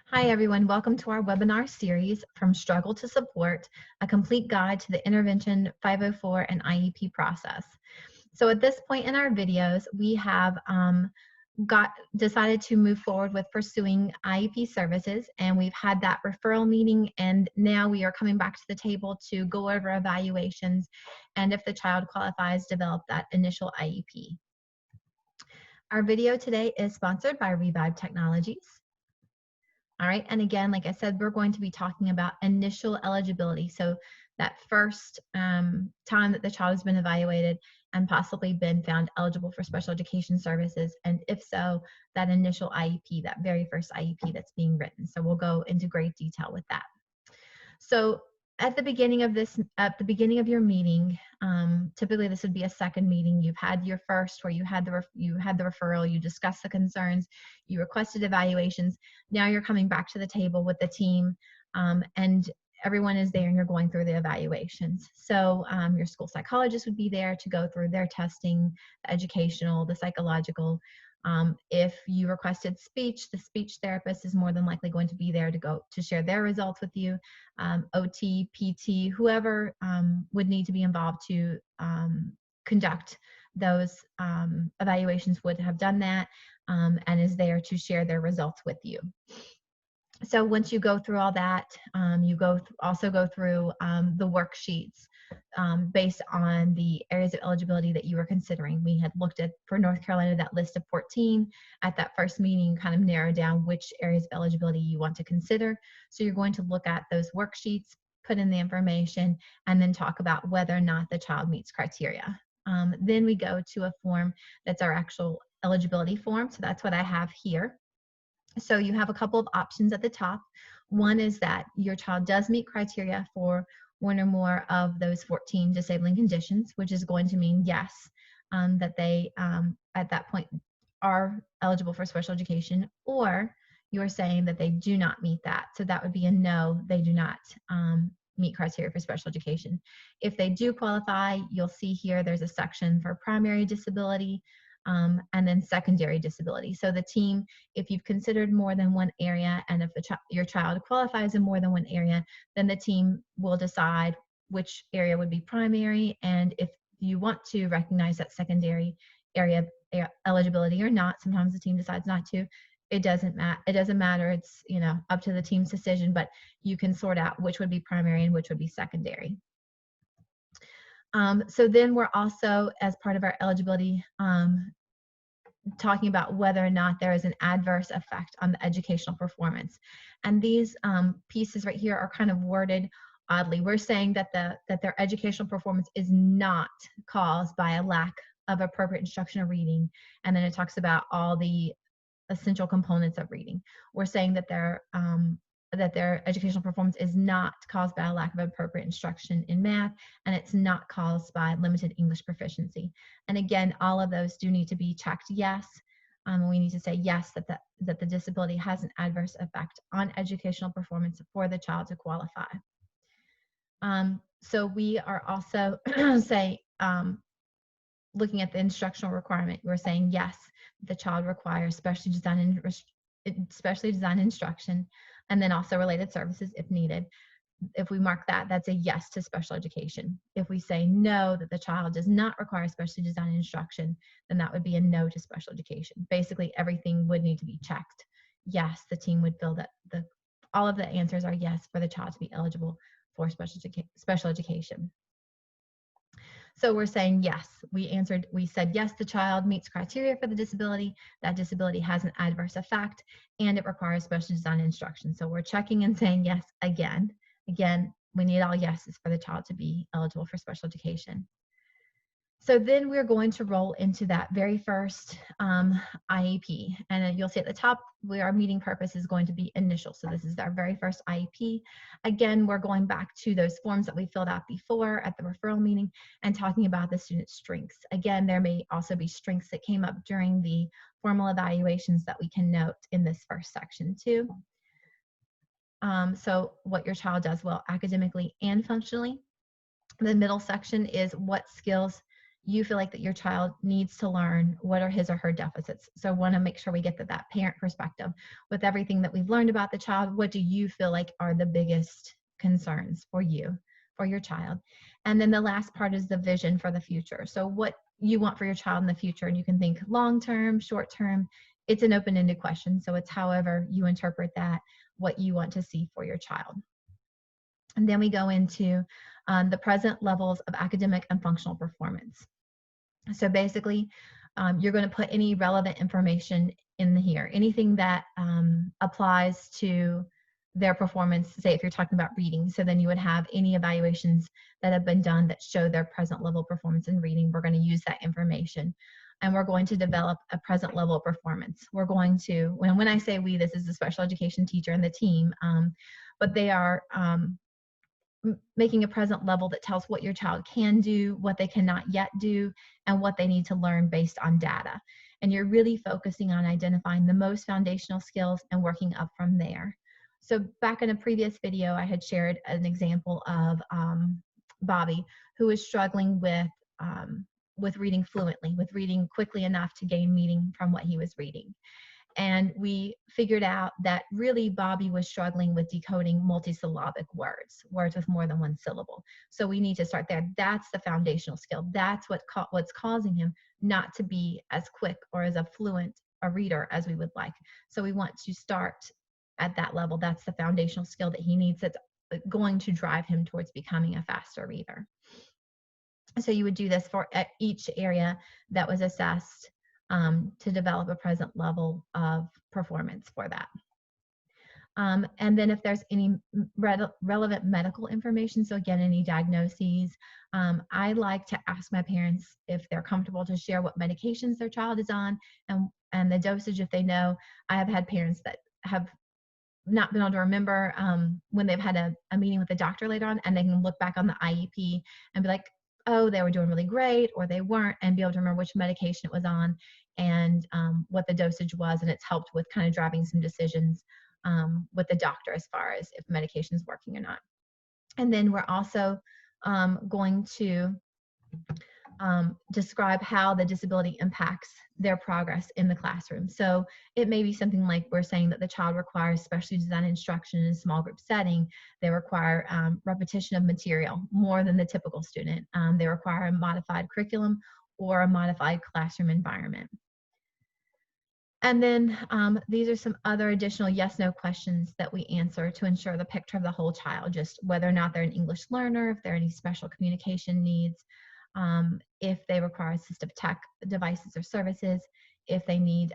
Hi, everyone. Welcome to our webinar series, From Struggle to Support, a complete guide to the Intervention 504 and IEP process. So at this point in our videos, we have decided to move forward with pursuing IEP services, and we've had that referral meeting, and now we are coming back to the table to go over evaluations, and if the child qualifies, develop that initial IEP. Our video today is sponsored by Revive Technologies. All right, and again, like I said, we're going to be talking about initial eligibility. So that first time that the child has been evaluated and possibly been found eligible for special education services, and if so, that initial IEP, that very first IEP that's being written. So we'll go into great detail with that. So at the beginning of your meeting, typically this would be a second meeting. You've had your first where you had the referral, you discussed the concerns, you requested evaluations. Now you're coming back to the table with the team, and everyone is there and you're going through the evaluations. So your school psychologist would be there to go through their testing, the educational, the psychological. If you requested speech, the speech therapist is more than likely going to be there to share their results with you. OT, PT, whoever would need to be involved to conduct those evaluations would have done that, and is there to share their results with you. So once you go through all that, you also go through the worksheets based on the areas of eligibility that you were considering. We had looked at, for North Carolina, that list of 14. At that first meeting, kind of narrow down which areas of eligibility you want to consider. So you're going to look at those worksheets, put in the information, and then talk about whether or not the child meets criteria. Then we go to a form that's our actual eligibility form. So that's what I have here. So you have a couple of options at the top. One is that your child does meet criteria for one or more of those 14 disabling conditions, which is going to mean yes, that they at that point are eligible for special education, or you are saying that they do not meet that. So that would be a no, they do not meet criteria for special education. If they do qualify, you'll see here there's a section for primary disability, and then secondary disability. So the team, if you've considered more than one area, and if your child qualifies in more than one area, then the team will decide which area would be primary, and if you want to recognize that secondary area eligibility or not. Sometimes the team decides not to. It doesn't matter. It's up to the team's decision, but you can sort out which would be primary and which would be secondary. So then we're also, as part of our eligibility, talking about whether or not there is an adverse effect on the educational performance. And these pieces right here are kind of worded oddly. We're saying that their educational performance is not caused by a lack of appropriate instruction or reading. And then it talks about all the essential components of reading. We're saying that their educational performance is not caused by a lack of appropriate instruction in math, and it's not caused by limited English proficiency. And again, all of those do need to be checked yes. We need to say yes, that the disability has an adverse effect on educational performance for the child to qualify. So we are also looking at the instructional requirement. We're saying yes, the child requires specially designed instruction, and then also related services if needed. If we mark that, that's a yes to special education. If we say no, that the child does not require specially designed instruction, then that would be a no to special education. Basically, everything would need to be checked. Yes, the team would feel that all of the answers are yes for the child to be eligible for special education. So we're saying yes. We said yes, the child meets criteria for the disability. That disability has an adverse effect, and it requires special design instruction. So we're checking and saying yes again. Again, we need all yeses for the child to be eligible for special education. So then we're going to roll into that very first IEP. And you'll see at the top where our meeting purpose is going to be initial. So this is our very first IEP. Again, we're going back to those forms that we filled out before at the referral meeting and talking about the student's strengths. Again, there may also be strengths that came up during the formal evaluations that we can note in this first section too. So what your child does well academically and functionally. The middle section is what skills you feel like that your child needs to learn? What are his or her deficits? So I want to make sure we get that parent perspective. With everything that we've learned about the child, what do you feel like are the biggest concerns for you, for your child? And then the last part is the vision for the future. So what you want for your child in the future, and you can think long-term, short-term. It's an open-ended question, so it's however you interpret that, what you want to see for your child. And then we go into the present levels of academic and functional performance. So basically, you're going to put any relevant information in here, anything that applies to their performance. Say if you're talking about reading, so then you would have any evaluations that have been done that show their present level performance in reading. We're going to use that information, and we're going to develop a present level of performance. We're going to, when I say we, this is the special education teacher and the team, but they are making a present level that tells what your child can do, what they cannot yet do, and what they need to learn based on data. And you're really focusing on identifying the most foundational skills and working up from there. So back in a previous video, I had shared an example of Bobby, who is struggling with reading fluently, with reading quickly enough to gain meaning from what he was reading. And we figured out that really Bobby was struggling with decoding multisyllabic words with more than one syllable. So we need to start there. That's the foundational skill. That's what's causing him not to be as quick or as fluent a reader as we would like. So we want to start at that level. That's the foundational skill that he needs, that's going to drive him towards becoming a faster reader. So you would do this for each area that was assessed to develop a present level of performance for that. And then if there's any relevant medical information, so again, any diagnoses, I like to ask my parents if they're comfortable to share what medications their child is on and the dosage if they know. I have had parents that have not been able to remember when they've had a meeting with the doctor later on, and they can look back on the IEP and be like, oh, they were doing really great, or they weren't, and be able to remember which medication it was on and what the dosage was. And it's helped with kind of driving some decisions with the doctor as far as if medication is working or not. And then we're also going to describe how the disability impacts their progress in the classroom. So it may be something like we're saying that the child requires specially designed instruction in a small group setting. They require repetition of material more than the typical student. They require a modified curriculum or a modified classroom environment. And then these are some other additional yes/no questions that we answer to ensure the picture of the whole child, just whether or not they're an English learner, if there are any special communication needs, if they require assistive tech devices or services, if they need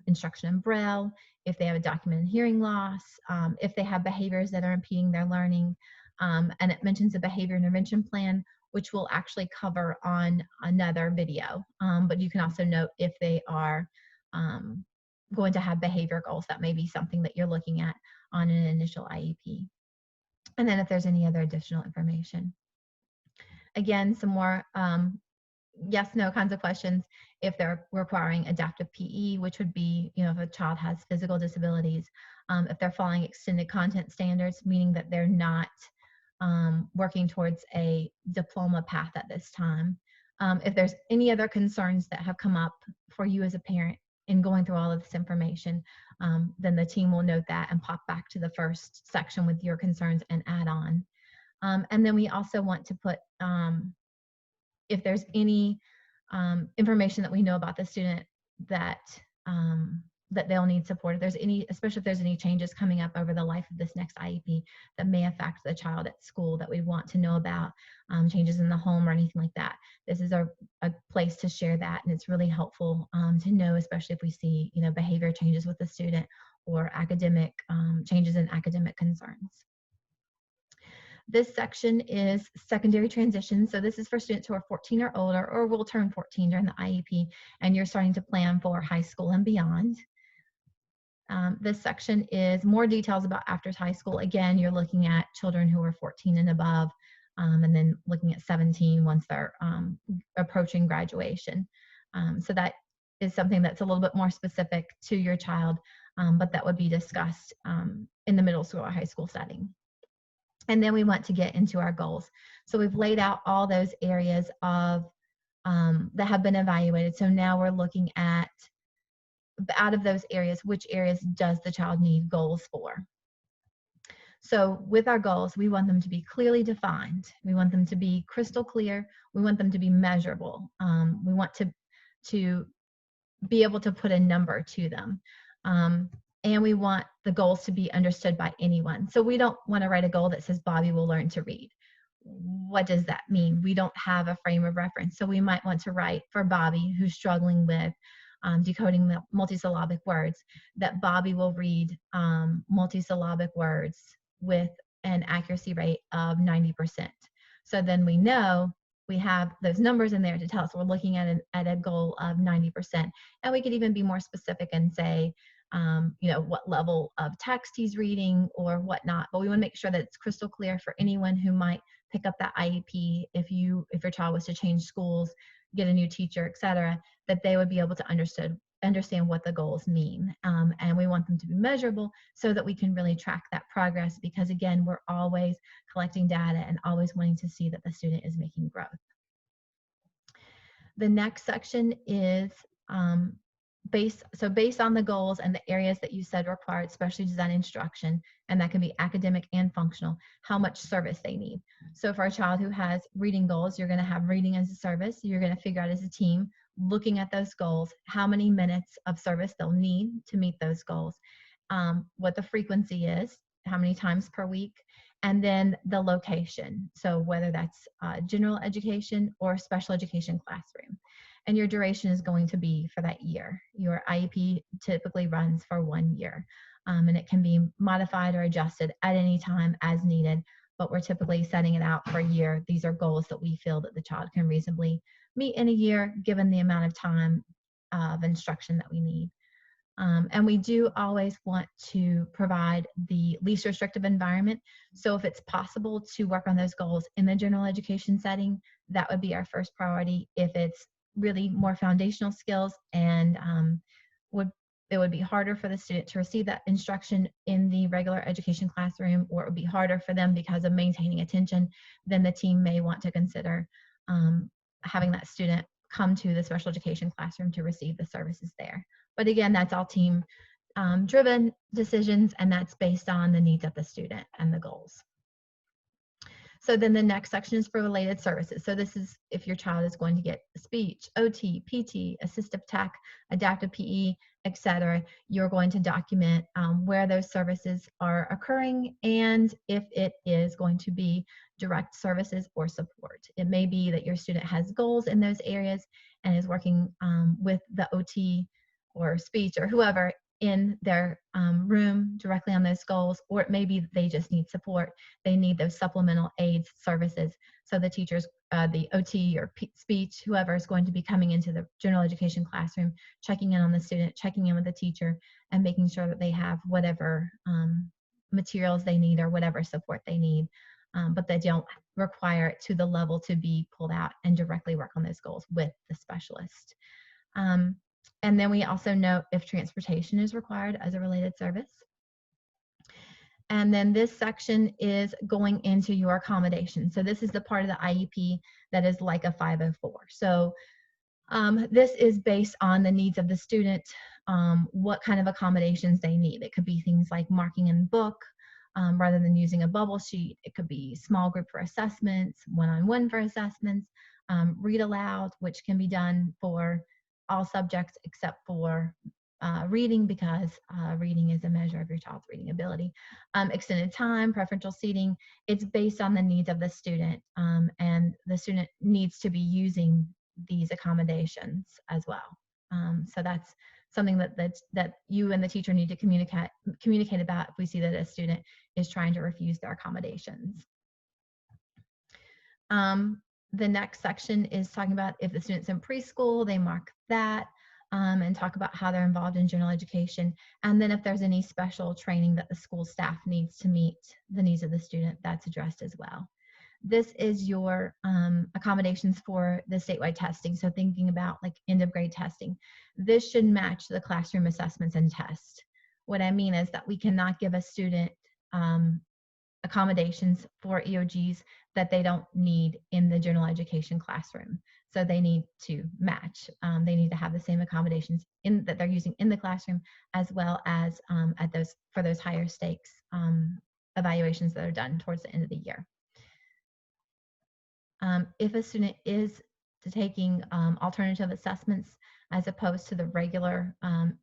instruction in Braille, if they have a documented hearing loss, if they have behaviors that are impeding their learning. And it mentions a behavior intervention plan, which we'll actually cover on another video. But you can also note if they are going to have behavior goals. That may be something that you're looking at on an initial IEP. And then if there's any other additional information. Again, some more yes/no kinds of questions. If they're requiring adaptive PE, which would be, if a child has physical disabilities, if they're following extended content standards, meaning that they're not working towards a diploma path at this time. If there's any other concerns that have come up for you as a parent in going through all of this information, then the team will note that and pop back to the first section with your concerns and add on. And then we also want to put, if there's any information that we know about the student that that they'll need support. If there's any, especially if there's any changes coming up over the life of this next IEP that may affect the child at school that we want to know about, changes in the home or anything like that. This is a place to share that, and it's really helpful to know, especially if we see, behavior changes with the student or academic changes in academic concerns. This section is secondary transition. So this is for students who are 14 or older or will turn 14 during the IEP, and you're starting to plan for high school and beyond. This section is more details about after high school. Again, you're looking at children who are 14 and above, and then looking at 17 once they're approaching graduation. So that is something that's a little bit more specific to your child, but that would be discussed in the middle school or high school setting. And then we want to get into our goals. So we've laid out all those areas of that have been evaluated. So now we're looking at, out of those areas, which areas does the child need goals for? So with our goals, we want them to be clearly defined. We want them to be crystal clear. We want them to be measurable. We want to be able to put a number to them. And we want the goals to be understood by anyone. So we don't want to write a goal that says Bobby will learn to read. What does that mean? We don't have a frame of reference. So we might want to write for Bobby, who's struggling with decoding the multisyllabic words, that Bobby will read multisyllabic words with an accuracy rate of 90%. So then we know we have those numbers in there to tell us we're looking at a goal of 90%. And we could even be more specific and say, what level of text he's reading or whatnot. But we want to make sure that it's crystal clear for anyone who might pick up that IEP if your child was to change schools, get a new teacher, etc., that they would be able to understand what the goals mean. And we want them to be measurable so that we can really track that progress, because again, we're always collecting data and always wanting to see that the student is making growth. The next section is based on the goals and the areas that you said required specially designed instruction, and that can be academic and functional, how much service they need. So for a child who has reading goals, you're going to have reading as a service. You're going to figure out as a team, looking at those goals, how many minutes of service they'll need to meet those goals, what the frequency is, how many times per week, and then the location. So whether that's general education or special education classroom. And your duration is going to be for that year. Your IEP typically runs for 1 year, and it can be modified or adjusted at any time as needed, but we're typically setting it out for a year. These are goals that we feel that the child can reasonably meet in a year, given the amount of time of instruction that we need. And we do always want to provide the least restrictive environment. So if it's possible to work on those goals in the general education setting, that would be our first priority. If it's really more foundational skills and it would be harder for the student to receive that instruction in the regular education classroom, or it would be harder for them because of maintaining attention, then the team may want to consider having that student come to the special education classroom to receive the services there. But again, that's all team driven decisions, and that's based on the needs of the student and the goals. So then the next section is for related services. So this is if your child is going to get speech, OT, PT, assistive tech, adaptive PE, etc. You're going to document where those services are occurring and if it is going to be direct services or support. It may be that your student has goals in those areas and is working with the OT or speech or whoever in their room directly on those goals, or it may be they just need support. They need those supplemental aids services. So the teachers, the OT or speech, whoever is going to be coming into the general education classroom, checking in on the student, checking in with the teacher, and making sure that they have whatever materials they need or whatever support they need, but they don't require it to the level to be pulled out and directly work on those goals with the specialist. And then we also note if transportation is required as a related service. And then this section is going into your accommodation. So this is the part of the IEP that is like a 504. So this is based on the needs of the student, what kind of accommodations they need. It could be things like marking in book rather than using a bubble sheet. It could be small group for assessments, one-on-one for assessments, read aloud, which can be done for all subjects except for reading, because reading is a measure of your child's reading ability. Extended time, preferential seating, it's based on the needs of the student, and the student needs to be using these accommodations as well. So that's something that you and the teacher need to communicate about if we see that a student is trying to refuse their accommodations. The next section is talking about if the student's in preschool, they mark that and talk about how they're involved in general education. And then if there's any special training that the school staff needs to meet the needs of the student, that's addressed as well. This is your accommodations for the statewide testing. So thinking about like end of grade testing, this should match the classroom assessments and tests. What I mean is that we cannot give a student accommodations for EOGs that they don't need in the general education classroom. So they need to match. They need to have the same accommodations that they're using in the classroom, as well as for those higher stakes evaluations that are done towards the end of the year. If a student is taking alternative assessments as opposed to the regular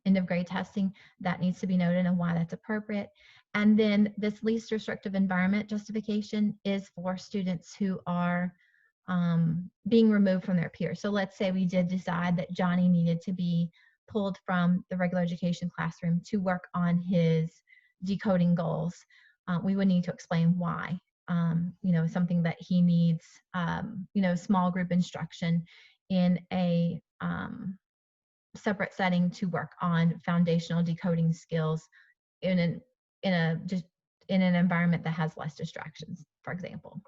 end of grade testing, that needs to be noted and why that's appropriate. And then this least restrictive environment justification is for students who are being removed from their peers. So let's say we did decide that Johnny needed to be pulled from the regular education classroom to work on his decoding goals. We would need to explain why. Something that he needs, small group instruction in a separate setting to work on foundational decoding skills in an environment that has less distractions, for example.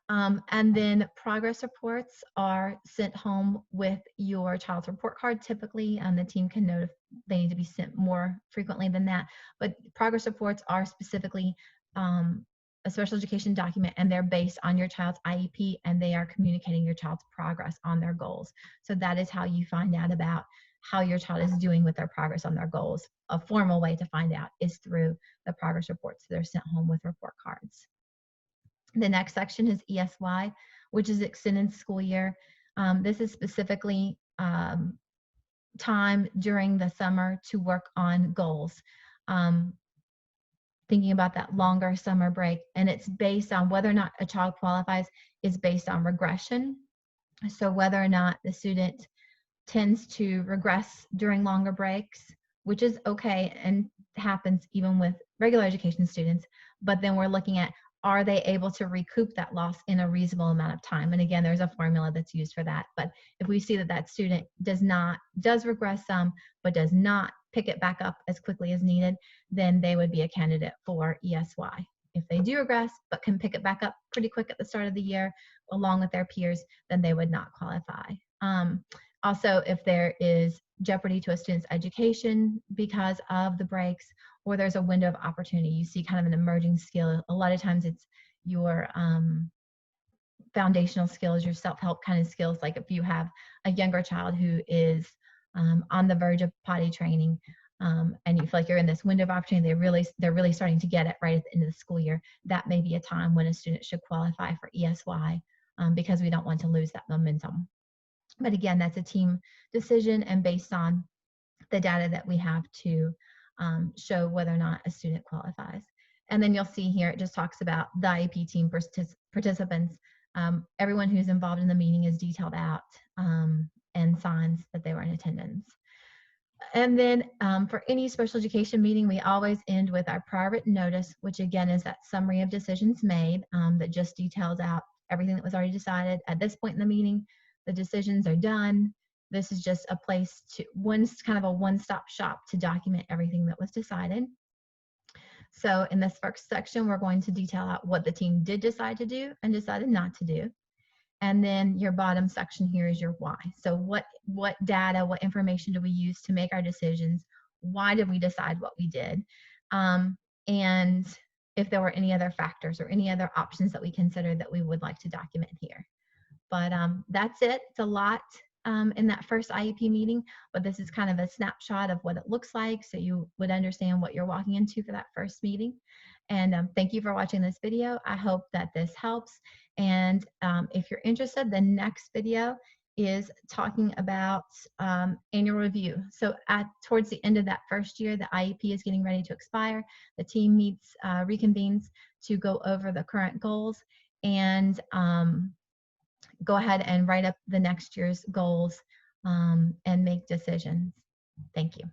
And then progress reports are sent home with your child's report card typically, and the team can note if they need to be sent more frequently than that. But progress reports are specifically a special education document, and they're based on your child's IEP, and they are communicating your child's progress on their goals. So that is how you find out about how your child is doing with their progress on their goals. A formal way to find out is through the progress reports that are sent home with report cards. The next section is ESY, which is extended school year. This is specifically time during the summer to work on goals. Thinking about that longer summer break, and it's based on whether or not a child qualifies is based on regression. So whether or not the student tends to regress during longer breaks, which is okay and happens even with regular education students, but then we're looking at, are they able to recoup that loss in a reasonable amount of time? And again, there's a formula that's used for that. But if we see that that student does regress some, but does not pick it back up as quickly as needed, then they would be a candidate for ESY. If they do regress, but can pick it back up pretty quick at the start of the year, along with their peers, then they would not qualify. Also, if there is jeopardy to a student's education because of the breaks, or there's a window of opportunity, you see kind of an emerging skill. A lot of times it's your foundational skills, your self-help kind of skills, like if you have a younger child who is on the verge of potty training, and you feel like you're in this window of opportunity, they're really starting to get it right at the end of the school year, that may be a time when a student should qualify for ESY, because we don't want to lose that momentum. But again, that's a team decision and based on the data that we have to show whether or not a student qualifies. And then you'll see here, it just talks about the IEP team participants. Everyone who's involved in the meeting is detailed out and signs that they were in attendance. And then for any special education meeting, we always end with our prior written notice, which again is that summary of decisions made that just details out everything that was already decided. At this point in the meeting, the decisions are done. This is just a place kind of a one-stop shop to document everything that was decided. So in this first section, we're going to detail out what the team did decide to do and decided not to do. And then your bottom section here is your why. So what data, what information do we use to make our decisions? Why did we decide what we did? And if there were any other factors or any other options that we considered that we would like to document here. But that's it. It's a lot in that first IEP meeting, but this is kind of a snapshot of what it looks like so you would understand what you're walking into for that first meeting. And thank you for watching this video. I hope that this helps. And if you're interested, the next video is talking about annual review. So towards the end of that first year, the IEP is getting ready to expire. The team meets, reconvenes to go over the current goals and go ahead and write up the next year's goals and make decisions. Thank you.